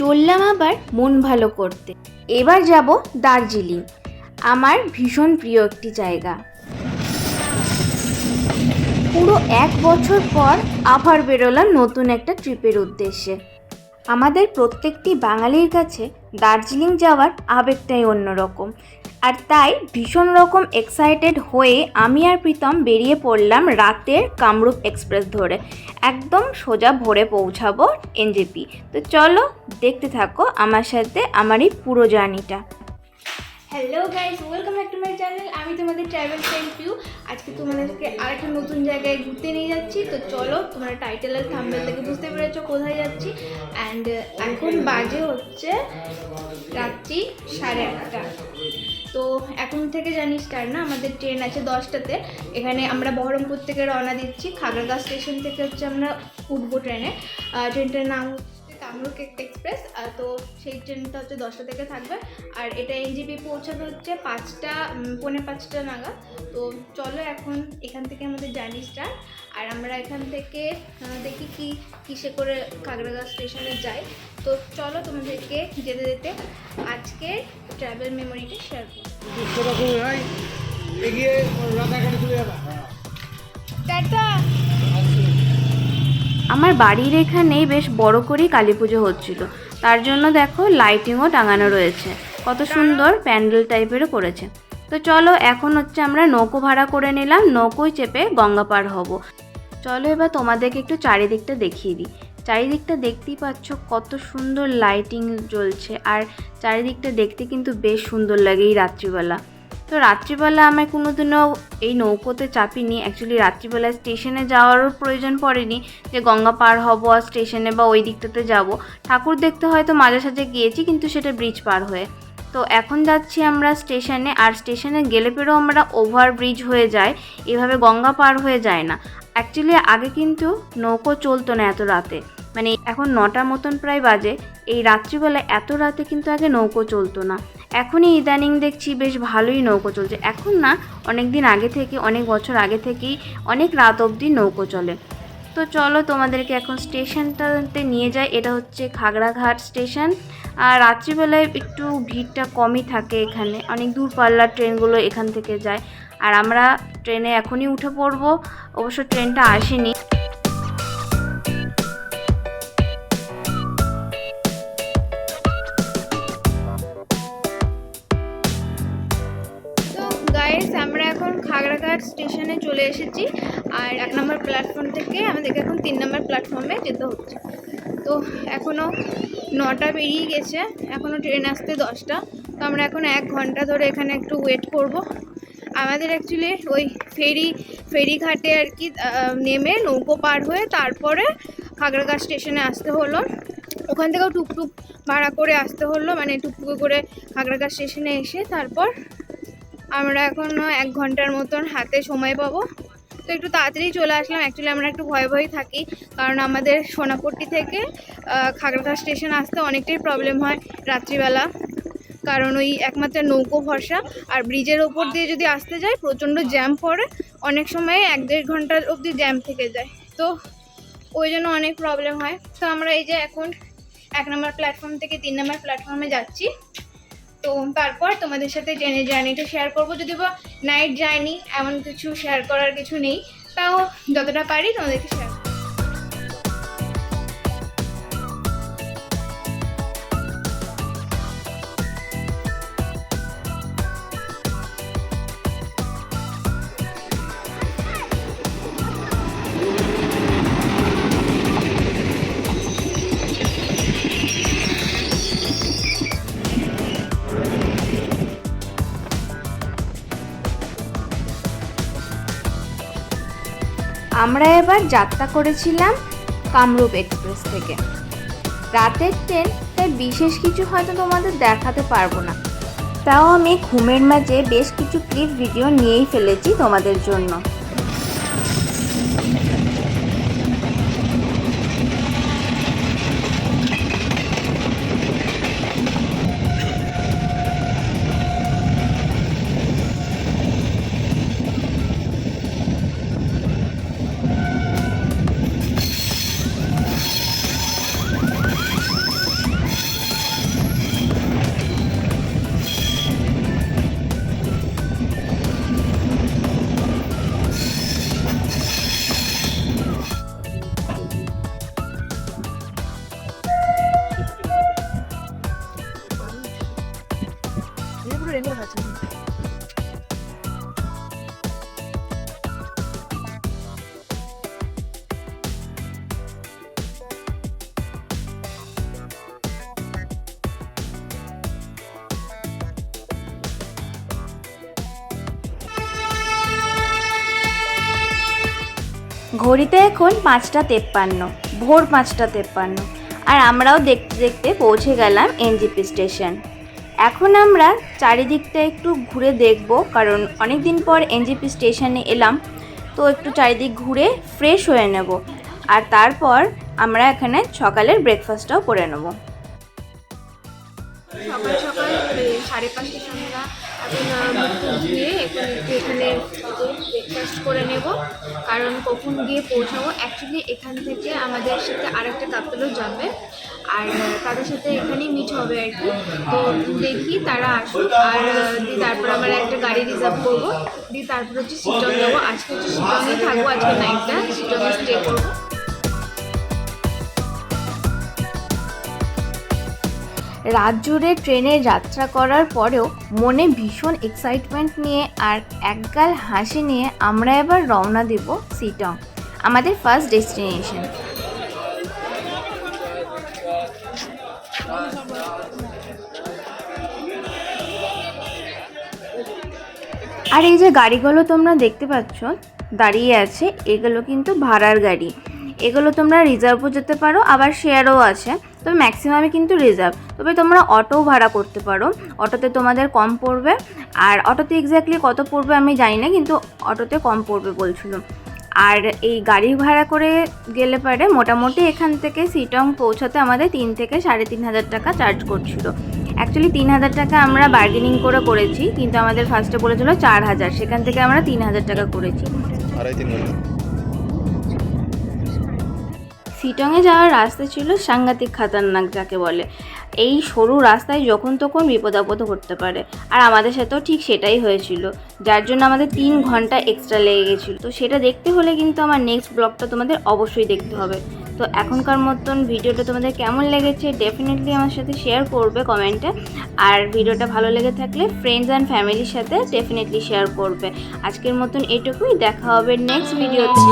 চললাম আবার মন ভালো করতে। এবার যাব দার্জিলিং, আমার ভীষণ প্রিয় একটি জায়গা। পুরো 1 বছর পর আবার বেরোলাম নতুন একটা ট্রিপের উদ্দেশ্যে। আমাদের প্রত্যেকটি বাঙালির কাছে দার্জিলিং যাওয়ার আবেগটাই অন্যরকম, আর তাই ভীষণ রকম এক্সাইটেড হয়ে আমি আর প্রীতম বেরিয়ে পড়লাম রাতের কামরূপ এক্সপ্রেস ধরে। একদম সোজা ভোরে পৌঁছাবো এনজেপি। তো চলো দেখতে থাকো আমার সাথে আমার এই পুরো জার্নিটা। Hello guys, welcome back to my channel. আমি তোমাদের ট্রাভেল ফ্রেন্ড পিউ। আজকে তোমাদেরকে আরেকটা নতুন জায়গায় ঘুরতে নিয়ে যাচ্ছি। তো চলো, তোমরা টাইটেল আর থাম্বনেল থেকে বুঝতে পেরেছো কোথায় যাচ্ছি। অ্যান্ড এখন বাজে হচ্ছে রাত্রি 1:30। তো এখন থেকে জানি স্টার্ট না, আমাদের ট্রেন আছে 10টাতে। এখানে আমরা বহরমপুর থেকে রওনা দিচ্ছি। খাগড়াগড় স্টেশন থেকে হচ্ছে আমরা উঠবো ট্রেনে। ট্রেনটার নাম কামরূপ এক্সপ্রেস। তো সেই ট্রেনটা হচ্ছে 10টা থেকে থাকবে, আর এটা এনজেপি পৌঁছাবে হচ্ছে 5:45 নাগাদ। তো চলো এখন এখান থেকে আমাদের জার্নি স্টার্ট। আর আমরা এখান থেকে দেখি কিসে করে খাগড়াগড় স্টেশনে যাই। তো চলো তোমাদেরকে যেতে যেতে আজকে ট্রাভেল মেমোরিটা শেয়ার করব। টাটা। আমার বাড়ির এখানেই বেশ বড় করেই কালী পুজো হচ্ছিল, তার জন্য দেখো লাইটিংও টাঙানো রয়েছে, কত সুন্দর প্যান্ডেল টাইপেরও করেছে। তো চলো এখন হচ্ছে আমরা নৌকো ভাড়া করে নিলাম, নৌকোয় চেপে গঙ্গা পার হব। চলো এবার তোমাদেরকে একটু চারিদিকটা দেখিয়ে দিই। চারিদিকটা দেখতেই পাচ্ছ কত সুন্দর লাইটিং জ্বলছে, আর চারিদিকটা দেখতে কিন্তু বেশ সুন্দর লাগে এই রাত্রিবেলা। তো রাত্রিবেলা আমি কোনোদিনও এই নৌকোতে চাপিনি। অ্যাকচুয়ালি রাত্রিবেলা স্টেশনে যাওয়ারও প্রয়োজন পড়েনি যে গঙ্গা পার হব আর স্টেশনে বা ওই দিকটাতে যাব। ঠাকুর দেখতে হয়তো মাঝে সাঝে গিয়েছি, কিন্তু সেটা ব্রিজ পার হয়ে। তো এখন যাচ্ছি আমরা স্টেশনে, আর স্টেশনে গেলে পেরেও আমরা ওভার ব্রিজ হয়ে যায়, এভাবে গঙ্গা পার হয়ে যায় না। অ্যাকচুয়ালি আগে কিন্তু নৌকো চলতো না এত রাতে, মানে এখন 9টার মতন প্রায় বাজে। এই রাত্রিবেলায় এত রাতে কিন্তু আগে নৌকো চলতো না। এখনই ইদানিং দেখছি বেশ ভালোই নৌকো চলছে। এখন না, অনেক দিন আগে থেকে, অনেক বছর আগে থেকেই অনেক রাত অবধি নৌকো চলে। তো চলো তোমাদেরকে এখন স্টেশনটাতে নিয়ে যাই। এটা হচ্ছে খাগড়াঘাট স্টেশন। আর রাত্রিবেলায় একটু ভিড়টা কমই থাকে এখানে, অনেক দূর পাল্লার ট্রেনগুলো এখান থেকে যায়। আর আমরা ট্রেনে এখনই উঠে পড়বো, অবশ্য ট্রেনটা আসেনি। আমরা এখন খাগড়াঘাট স্টেশনে চলে এসেছি, আর 1 নম্বর প্ল্যাটফর্ম থেকে আমাদেরকে এখন 3 নম্বর প্ল্যাটফর্মে যেতে হচ্ছে। তো এখনও 9টা পেরিয়ে গেছে, এখনও ট্রেন আসতে 10টা। তো আমরা এখন 1 ঘন্টা ধরে এখানে একটু ওয়েট করব। আমাদের অ্যাকচুয়ালি ওই ফেরিঘাটে আর কি নেমে নৌকো পার হয়ে তারপরে খাগড়াঘাট স্টেশনে আসতে হলো। ওখান থেকেও টুকটুক ভাড়া করে আসতে হলো, মানে টুকটুক করে খাগড়াঘাট স্টেশনে এসে তারপর আমরা এখনও 1 ঘন্টার মতন হাতে সময় পাবো। তো একটু তাড়াতাড়ি চলে আসলাম। অ্যাকচুয়ালি আমরা একটু ভয়ে থাকি, কারণ আমাদের সোনাপট্টি থেকে খাগড়াঘাট স্টেশন আসতে অনেকটাই প্রবলেম হয় রাত্রিবেলা, কারণ ওই একমাত্র নৌকো ভরসা। আর ব্রিজের ওপর দিয়ে যদি আসতে যায় প্রচণ্ড জ্যাম পড়ে, অনেক সময় 1-1.5 ঘন্টা অবধি জ্যাম থেকে যায়। তো ওই জন্য অনেক প্রবলেম হয়। তো আমরা এই যে এখন 1 নম্বর প্ল্যাটফর্ম থেকে 3 নম্বর প্ল্যাটফর্মে যাচ্ছি। তো তারপর তোমাদের সাথে ট্রেনের জার্নিটা শেয়ার করবো। যদি বা নাইট জার্নি, এমন কিছু শেয়ার করার কিছু নেই, তাও যতটা পারি তোমাদেরকে শেয়ার। আমরা এবার যাত্রা করেছিলাম কামরূপ এক্সপ্রেস থেকে। রাতের ট্রেন, তাই বিশেষ কিছু হয়তো তোমাদের দেখাতে পারবো না, তাও আমি ঘুমের মাঝে বেশ কিছু ক্লিপ ভিডিও নিয়েই ফেলেছি তোমাদের জন্য। ঘড়িতে এখন 5:53, ভোর 5:53, আর আমরাও দেখতে দেখতে পৌঁছে গেলাম এনজেপি স্টেশন। এখন আমরা চারিদিকটা একটু ঘুরে দেখব, কারণ অনেক দিন পর এনজেপি স্টেশনে এলাম, তো একটু চারিদিক ঘুরে ফ্রেশ হয়ে নেব, আর তারপর আমরা এখানে সকালের ব্রেকফাস্টটাও করে নেব। সকাল সকাল 5:30 আমরা এখন গিয়ে এখানে ব্রেকফাস্ট করে নেব, কারণ কখন গিয়ে পৌঁছাবো। অ্যাকচুয়ালি এখান থেকে আমাদের সাথে আরেকটা কাপলও যাবে, আর তাদের সাথে এখানেই মিট হবে আর কি। তো দেখি তারা আসুক, আর দিয়ে তারপর আমরা একটা গাড়ি রিজার্ভ করবো, দিয়ে তারপর হচ্ছে শিলং যাবো। আজকে হচ্ছে শিলংয়ে থাকবো, আজকে নাইটটা শিলংয়ে স্টে করবো। রাত জুড়ে ট্রেনে যাত্রা করার পরেও মনে ভীষণ এক্সাইটমেন্ট নিয়ে আর একগাল হাসি নিয়ে আমরা এবার রওনা দেব শিলং, আমাদের ফার্স্ট ডেস্টিনেশন। আর এই যে গাড়িগুলো তোমরা দেখতে পাচ্ছ দাঁড়িয়ে আছে, এগুলো কিন্তু ভাড়ার গাড়ি। এগুলো তোমরা রিজার্ভও যেতে পারো, আবার শেয়ারও আছে, তবে ম্যাক্সিমামে কিন্তু রিজার্ভ। তবে তোমরা অটোও ভাড়া করতে পারো, অটোতে তোমাদের কম পড়বে। আর অটোতে এক্স্যাক্টলি কত পড়বে আমি জানি না, কিন্তু অটোতে কম পড়বে বলছিল। আর এই গাড়ি ভাড়া করে গেলে পারে মোটামুটি এখান থেকে শিলং পৌঁছাতে আমাদের 3 থেকে 3,500 টাকা চার্জ করছিল। অ্যাকচুয়ালি 3,000 টাকা আমরা বার্গেনিং করেছি, কিন্তু আমাদের ফার্স্টে বলেছিল 4,000, সেখান থেকে আমরা 3,000 টাকা করেছি। শিলংয়ে যাওয়ার রাস্তা ছিল সাংঘাতিক খাতারনাক যাকে বলে। এই সরু রাস্তায় যখন তখন বিপদ আপদ ঘটতে পারে, আর আমাদের সাথেও ঠিক সেটাই হয়েছিল, যার জন্য আমাদের 3 ঘন্টা এক্সট্রা লেগে গেছিলো। তো সেটা দেখতে হলে কিন্তু আমার নেক্সট ব্লগটা তোমাদের অবশ্যই দেখতে হবে। তো এখনকার মতন ভিডিওটা তোমাদের কেমন লেগেছে ডেফিনেটলি আমার সাথে শেয়ার করবে কমেন্টে, আর ভিডিওটা ভালো লেগে থাকলে ফ্রেন্ডস অ্যান্ড ফ্যামিলির সাথে ডেফিনেটলি শেয়ার করবে। আজকের মতন এটুকুই, দেখা হবে নেক্সট ভিডিওতে।